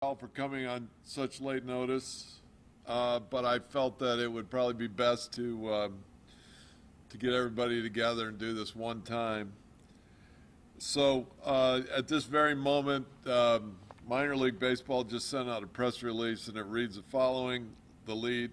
all for coming on such late notice, but I felt that it would probably be best to get everybody together and do this one time. So at this very moment, Minor League Baseball just sent out a press release, and it reads the following, the lead.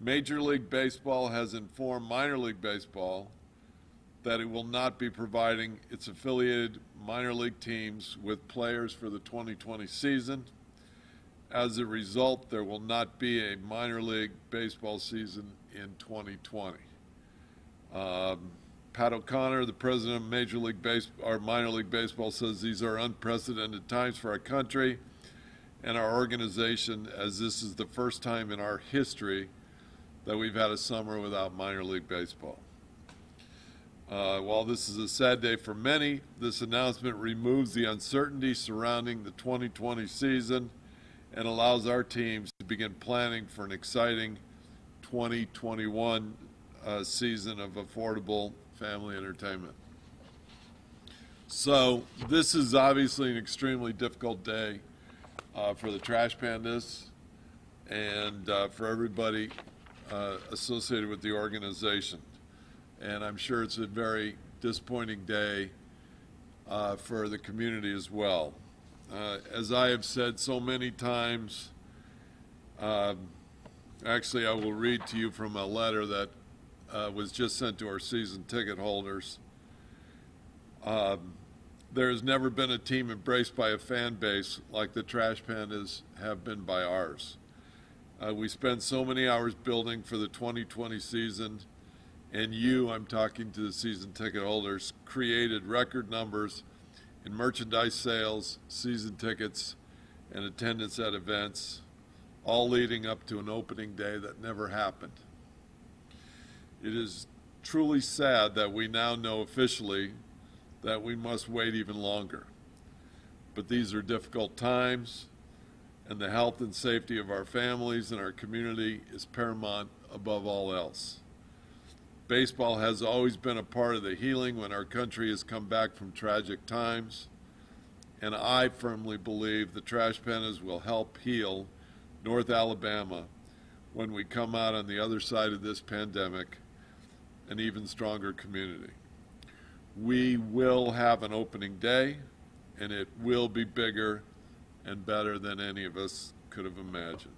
Major League Baseball has informed Minor League Baseball that it will not be providing its affiliated minor league teams with players for the 2020 season. As a result, there will not be a minor league baseball season in 2020. Pat O'Connor, the president of Major League Baseball, or Minor League Baseball, says these are unprecedented times for our country and our organization, as this is the first time in our history that we've had a summer without minor league baseball. While this is a sad day for many, this announcement removes the uncertainty surrounding the 2020 season and allows our teams to begin planning for an exciting 2021 season of affordable family entertainment. So this is obviously an extremely difficult day for the Trash Pandas and for everybody associated with the organization. And I'm sure it's a very disappointing day for the community as well. As I have said so many times, actually I will read to you from a letter that was just sent to our season ticket holders. There has never been a team embraced by a fan base like the Trash Pandas have been by ours. We spent so many hours building for the 2020 season, and I'm talking to the season ticket holders, created record numbers in merchandise sales, season tickets, and attendance at events, all leading up to an opening day that never happened. It is truly sad that we now know officially that we must wait even longer. But these are difficult times, and the health and safety of our families and our community is paramount above all else. Baseball has always been a part of the healing when our country has come back from tragic times, and I firmly believe the Trash Pandas will help heal North Alabama when we come out on the other side of this pandemic, an even stronger community. We will have an opening day, and it will be bigger and better than any of us could have imagined.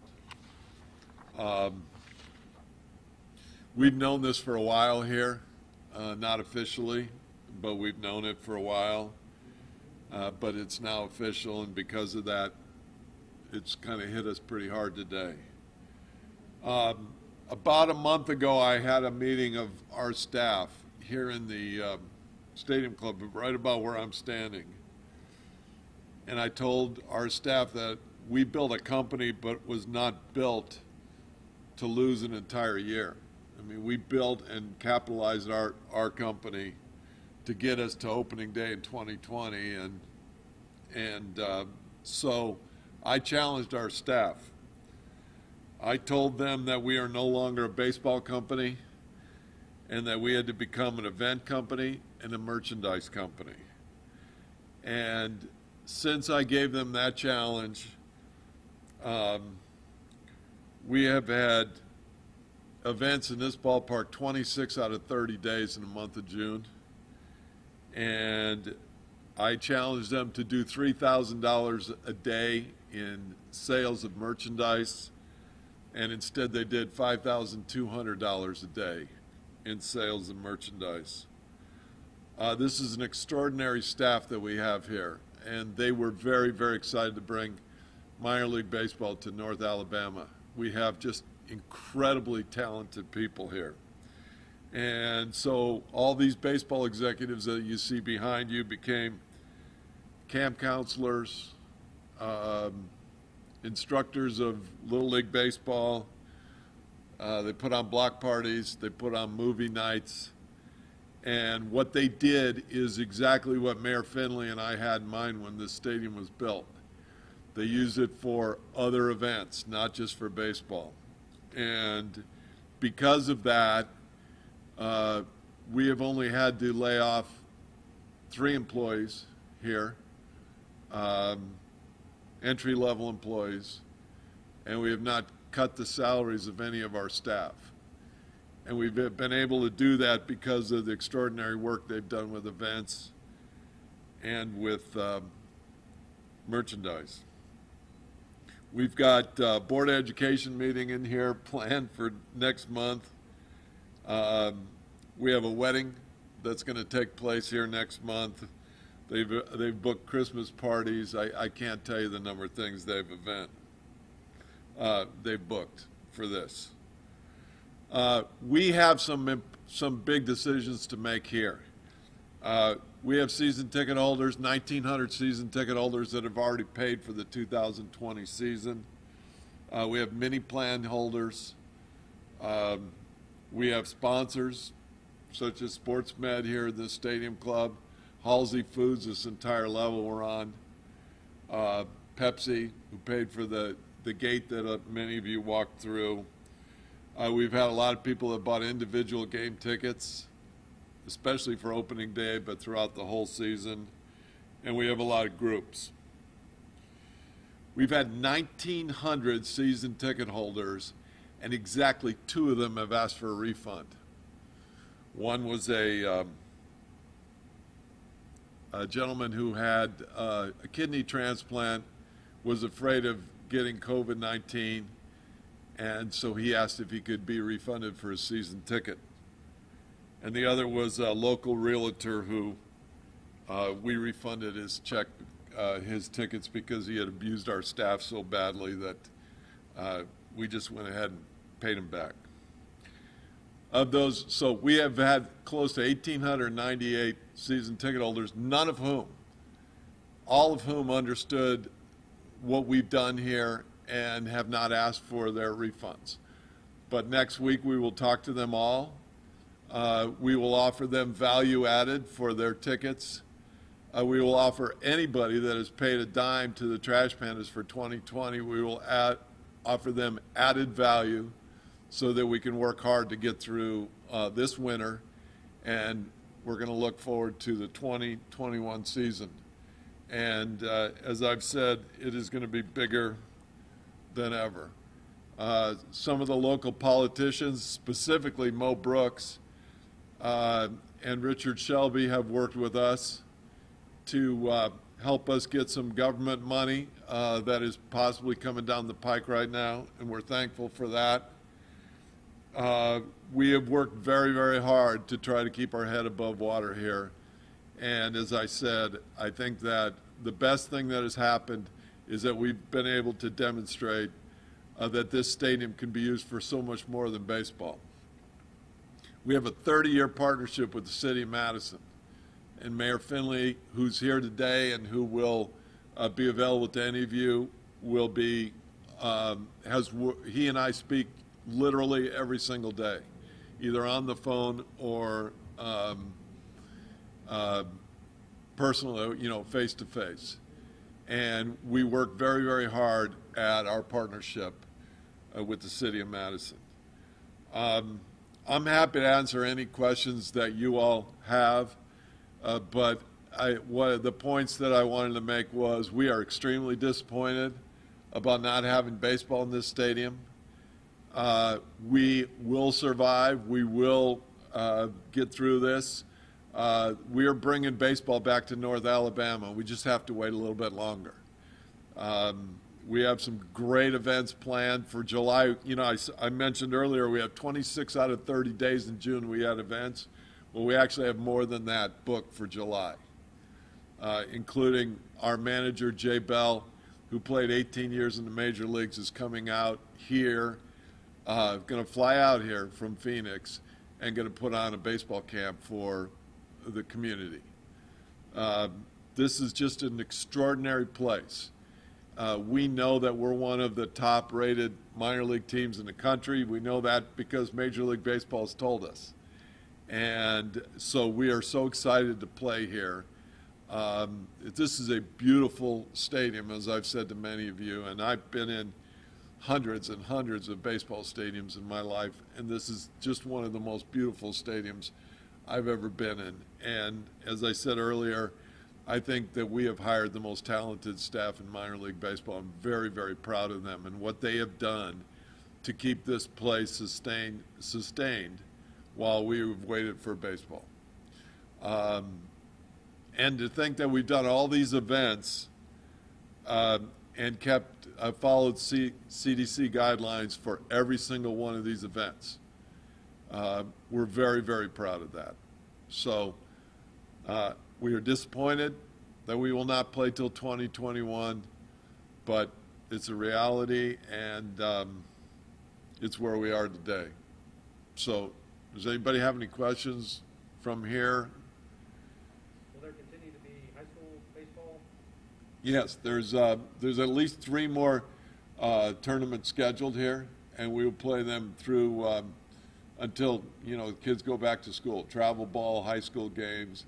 We've known this for a while here, not officially, but we've known it for a while. But it's now official, and because of that, it's kind of hit us pretty hard today. About a month ago, I had a meeting of our staff here in the Stadium Club, right about where I'm standing. And I told our staff that we built a company, but was not built to lose an entire year. I mean, we built and capitalized our company to get us to opening day in 2020, and so I challenged our staff. I told them that we are no longer a baseball company and that we had to become an event company and a merchandise company. And since I gave them that challenge, we have had events in this ballpark 26 out of 30 days in the month of June. And I challenged them to do $3,000 a day in sales of merchandise, and instead they did $5,200 a day in sales of merchandise. This is an extraordinary staff that we have here, and they were very, very excited to bring minor league baseball to North Alabama. We have just incredibly talented people here. And so all these baseball executives that you see behind you became camp counselors, instructors of Little League Baseball. They put on block parties, they put on movie nights. And what they did is exactly what Mayor Finley and I had in mind when this stadium was built. They used it for other events, not just for baseball. And because of that, we have only had to lay off 3 employees here. entry-level employees, and we have not cut the salaries of any of our staff. And we've been able to do that because of the extraordinary work they've done with events and with merchandise. We've got Board of Education meeting in here planned for next month. We have a wedding that's going to take place here next month. They've booked Christmas parties. I can't tell you the number of things they've booked for this. We have some big decisions to make here. We have season ticket holders, 1,900 season ticket holders that have already paid for the 2020 season. We have mini plan holders. We have sponsors such as SportsMed here at the Stadium Club, Halsey Foods, this entire level we're on, Pepsi, who paid for the gate that many of you walked through. We've had a lot of people that bought individual game tickets, especially for opening day, but throughout the whole season. And we have a lot of groups. We've had 1,900 season ticket holders, and exactly 2 of them have asked for a refund. One was a gentleman who had a kidney transplant, was afraid of getting COVID-19, and so he asked if he could be refunded for his season ticket. And the other was a local realtor who we refunded his check, his tickets, because he had abused our staff so badly that we just went ahead and paid him back. Of those, so we have had close to 1,898 season ticket holders, all of whom understood what we've done here and have not asked for their refunds. But next week we will talk to them all. We will offer them value added for their tickets. We will offer anybody that has paid a dime to the Trash Pandas for 2020, we will offer them added value so that we can work hard to get through this winter, and we're going to look forward to the 2021 season. And as I've said, it is going to be bigger than ever. Some of the local politicians, specifically Mo Brooks and Richard Shelby, have worked with us to help us get some government money that is possibly coming down the pike right now, and we're thankful for that. We have worked very, very hard to try to keep our head above water here. And as I said, I think that the best thing that has happened is that we've been able to demonstrate that this stadium can be used for so much more than baseball. We have a 30-year partnership with the City of Madison. And Mayor Finley, who's here today and who will be available to any of you, will be, he and I speak literally every single day, either on the phone or personally, face to face. And we work very, very hard at our partnership with the City of Madison. I'm happy to answer any questions that you all have, but one of the points that I wanted to make was we are extremely disappointed about not having baseball in this stadium. We will survive. We will get through this. We are bringing baseball back to North Alabama. We just have to wait a little bit longer. We have some great events planned for July. I mentioned earlier we have 26 out of 30 days in June we had events. Well, we actually have more than that booked for July, including our manager, Jay Bell, who played 18 years in the major leagues, is coming out here, going to fly out here from Phoenix and going to put on a baseball camp for the community. This is just an extraordinary place. We know that we're one of the top-rated minor league teams in the country. We know that because Major League Baseball has told us. And so we are so excited to play here. This is a beautiful stadium, as I've said to many of you, and I've been in hundreds and hundreds of baseball stadiums in my life, and this is just one of the most beautiful stadiums I've ever been in. And as I said earlier, I think that we have hired the most talented staff in minor league baseball. I'm very, very proud of them and what they have done to keep this place sustained while we've waited for baseball. And to think that we've done all these events and followed CDC guidelines for every single one of these events. We're very, very proud of that. So we are disappointed that we will not play till 2021, but it's a reality, and it's where we are today. So does anybody have any questions from here? Will there continue to be high school baseball? Yes, there's at least 3 more tournaments scheduled here, and we will play them through until, you know, the kids go back to school. Travel ball, high school games,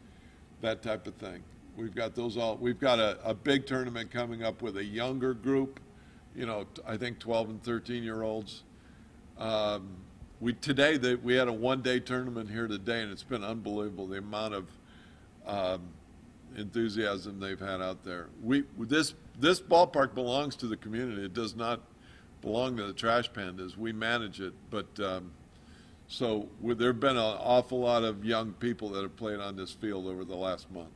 that type of thing. We've got those all. We've got a big tournament coming up with a younger group, you know, I think 12 and 13-year-olds. We had a one-day tournament here today, and it's been unbelievable the amount of enthusiasm they've had out there. This ballpark belongs to the community. It does not belong to the Trash Pandas. We manage it, but so there have been an awful lot of young people that have played on this field over the last month. Of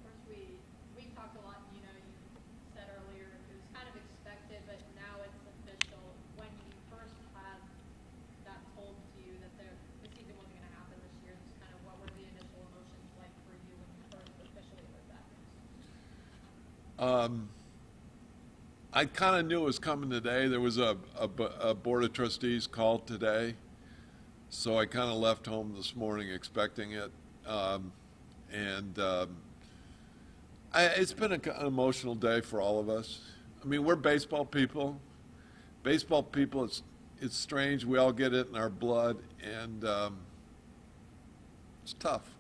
course, we talked a lot. You know, you said earlier it was kind of expected, but now it's official. When you first had that told to you that the season wasn't going to happen this year, just kind of what were the initial emotions like for you when you first officially heard that news? I kind of knew it was coming today. There was a board of trustees called today, so I kind of left home this morning expecting it. It's been an emotional day for all of us. I mean, we're baseball people. Baseball people, it's strange. We all get it in our blood, and it's tough.